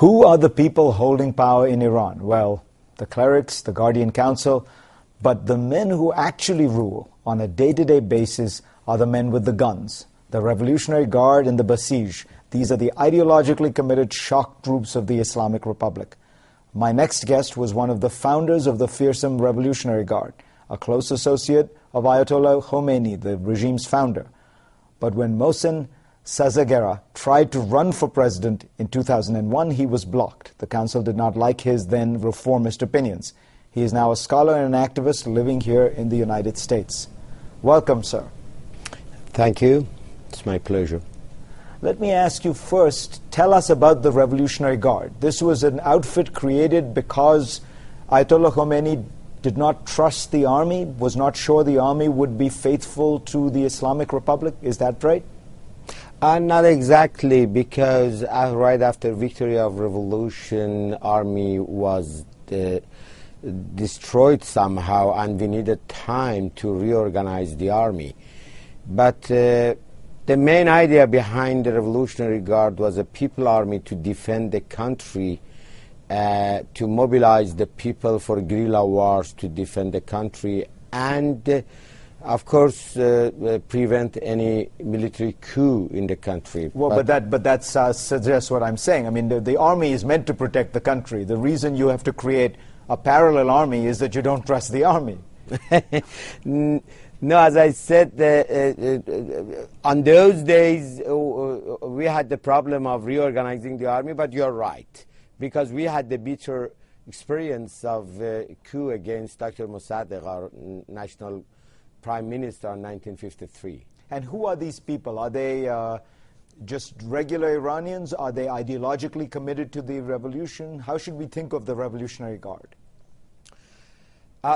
Who are the people holding power in Iran? Well, the clerics, the Guardian Council, but the men who actually rule on a day-to-day basis are the men with the guns, the Revolutionary Guard and the Basij. These are the ideologically committed shock troops of the Islamic Republic. My next guest was one of the founders of the fearsome Revolutionary Guard, a close associate of Ayatollah Khomeini, the regime's founder. But when Mohsen Sazagara tried to run for president in 2001, he was blocked. The council did not like his then reformist opinions. He is now a scholar and an activist living here in the United States. Welcome, sir. Thank you. It's my pleasure. Let me ask you first, tell us about the Revolutionary Guard. This was an outfit created because Ayatollah Khomeini did not trust the army, was not sure the army would be faithful to the Islamic Republic. Is that right? Not exactly, because right after victory of revolution, army was destroyed somehow, and we needed time to reorganize the army. But the main idea behind the Revolutionary Guard was a people army to defend the country, to mobilize the people for guerrilla wars to defend the country, and of course, prevent any military coup in the country. Well, but that suggests what I'm saying. I mean, the army is meant to protect the country. The reason you have to create a parallel army is that you don't trust the army. No, as I said, on those days, we had the problem of reorganizing the army, but you're right, because we had the bitter experience of coup against Dr. Mossadegh, our national Prime Minister, in 1953. And who are these people? Are they just regular Iranians? Are they ideologically committed to the revolution? How should we think of the Revolutionary Guard?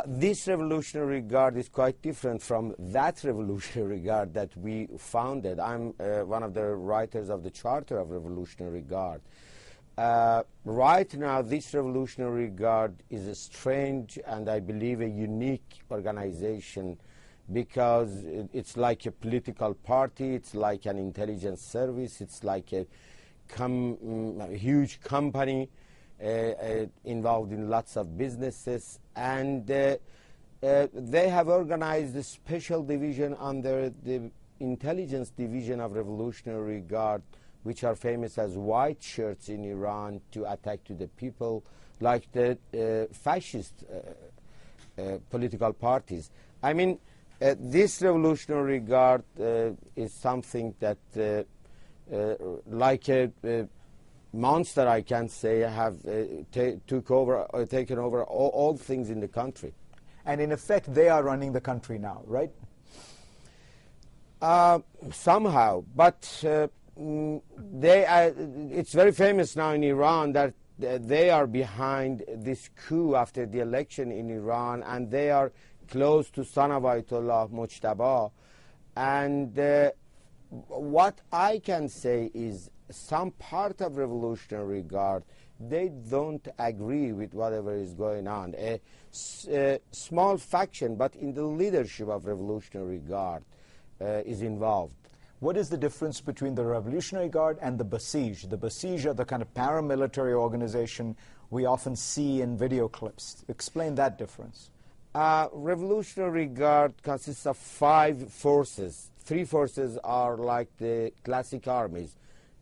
This Revolutionary Guard is quite different from that Revolutionary Guard that we founded. I'm one of the writers of the Charter of Revolutionary Guard. Right now, this Revolutionary Guard is a strange and I believe a unique organization, because it's like a political party, it's like an intelligence service, it's like a huge company involved in lots of businesses, and they have organized a special division under the intelligence division of Revolutionary Guard, which are famous as white shirts in Iran, to attack to the people like the fascist political parties. I mean, this Revolutionary Guard is something that, like a monster, I can say, have taken over all things in the country. And in effect, they are running the country now, right? Somehow, but it's very famous now in Iran that they are behind this coup after the election in Iran, and they are close to son of Ayatollah Mujtaba. And what I can say is some part of Revolutionary Guard, they don't agree with whatever is going on. A small faction, but in the leadership of Revolutionary Guard is involved. What is the difference between the Revolutionary Guard and the Basij? The Basij are the kind of paramilitary organization we often see in video clips. Explain that difference. Revolutionary Guard consists of 5 forces. 3 forces are like the classic armies: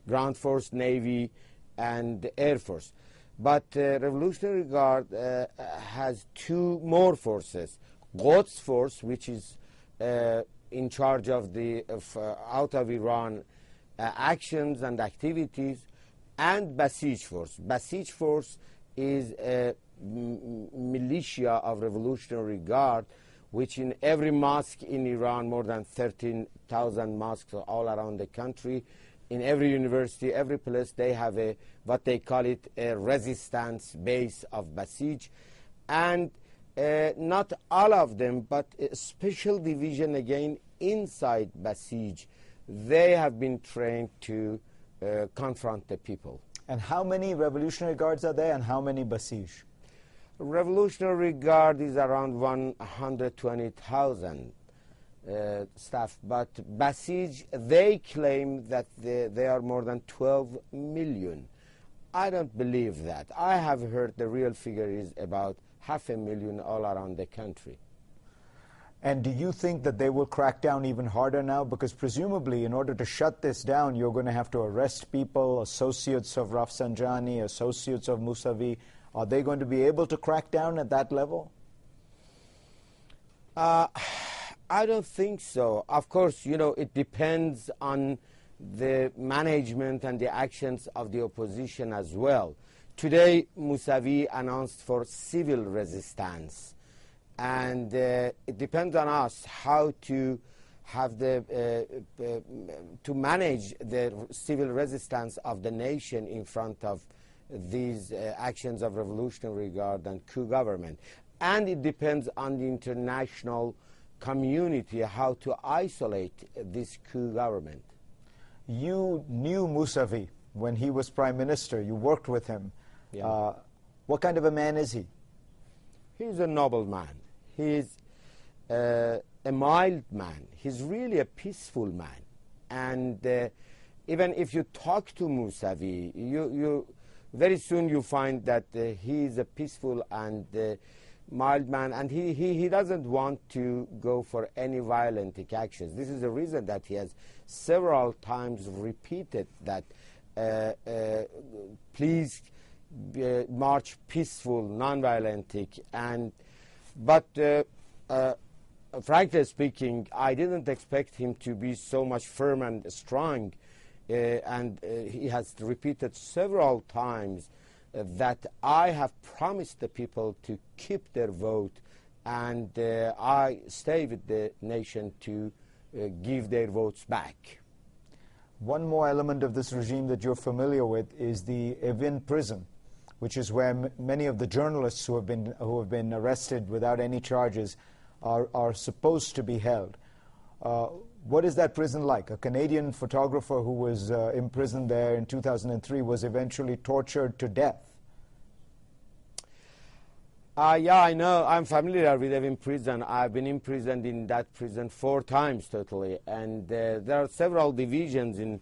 ground force, navy, and Air Force. But Revolutionary Guard has 2 more forces: Quds Force, which is in charge of the out of Iran actions and activities, and Basij Force. Basij Force is a militia of Revolutionary Guard, which in every mosque in Iran, more than 13,000 mosques all around the country, in every university, every place, they have a what they call it a resistance base of Basij. And not all of them, but a special division again inside Basij, they have been trained to confront the people. And how many Revolutionary Guards are there, and how many Basij? Revolutionary Guard is around 120,000 staff, but Basij, they claim that they are more than 12 million. I don't believe that. I have heard the real figure is about 500,000 all around the country. And do you think that they will crack down even harder now? Because presumably, in order to shut this down, you're going to have to arrest people, associates of Rafsanjani, associates of Mousavi. Are they going to be able to crack down at that level? I don't think so. Of course, you know, it depends on the management and the actions of the opposition as well. Today, Mousavi announced for civil resistance. And it depends on us how to have to manage the civil resistance of the nation in front of these actions of revolutionary guard and coup government. And it depends on the international community how to isolate this coup government. You knew Mousavi when he was prime minister. You worked with him. Yeah. What kind of a man is he? He's a noble man. He's a mild man. He's really a peaceful man. And even if you talk to Mousavi, you very soon you find that he is a peaceful and mild man, and he doesn't want to go for any violent actions. This is the reason that he has several times repeated that please march peaceful, non-violent, but frankly speaking, I didn't expect him to be so much firm and strong, and he has repeated several times that I have promised the people to keep their vote, and I stay with the nation to give their votes back. One more element of this regime that you're familiar with is the Evin prison, which is where many of the journalists who have been arrested without any charges are supposed to be held. What is that prison like? A Canadian photographer who was imprisoned there in 2003 was eventually tortured to death. Yeah, I know. I'm familiar with Evin prison. I've been imprisoned in that prison 4 times totally, and there are several divisions in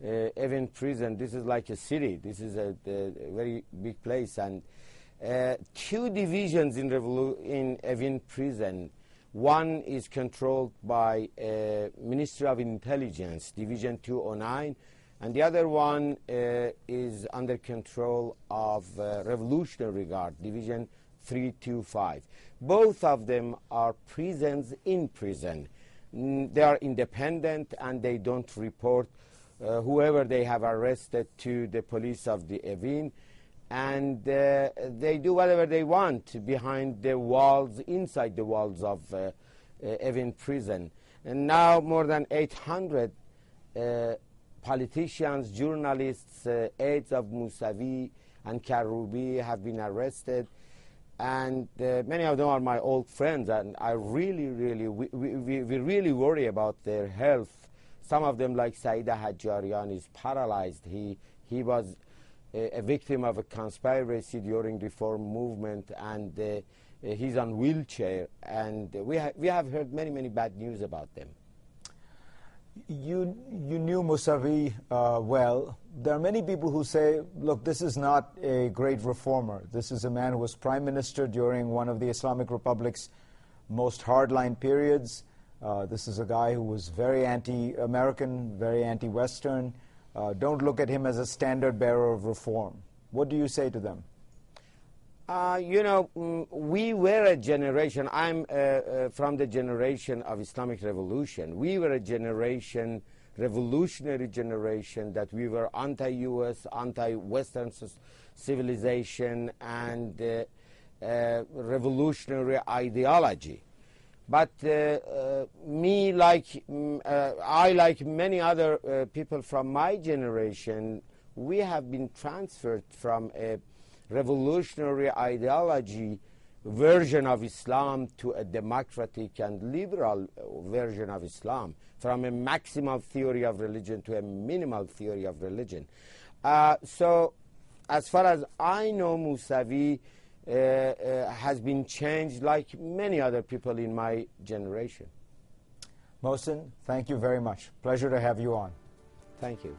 Evin prison. This is like a city. This is a very big place, and 2 divisions in Evin prison. One is controlled by Ministry of Intelligence, Division 209, and the other one is under control of Revolutionary Guard, Division 325. Both of them are prisons in prison. They are independent and they don't report whoever they have arrested to the police of the Evin, and they do whatever they want behind the walls, inside the walls of Evin prison. And now more than 800 politicians, journalists, aides of Mousavi and Karoubi have been arrested, and many of them are my old friends, and I really really worry about their health. Some of them, like Saida Hajjarian, is paralyzed. He was a victim of a conspiracy during the reform movement, and he's on wheelchair, and we have heard many bad news about them. You knew Mousavi well. There are many people who say, look, this is not a great reformer. This is a man who was prime minister during one of the Islamic Republic's most hardline periods. This is a guy who was very anti-American, very anti-Western. Don't look at him as a standard bearer of reform. What do you say to them? You know, we were a generation, I'm from the generation of Islamic Revolution. We were a generation, revolutionary generation, that we were anti-US, anti-Western civilization and revolutionary ideology. But me, I, like many other people from my generation, we have been transferred from a revolutionary ideology version of Islam to a democratic and liberal version of Islam, from a maximal theory of religion to a minimal theory of religion. So as far as I know, Mousavi has been changed like many other people in my generation. Mohsen, thank you very much. Pleasure to have you on. Thank you.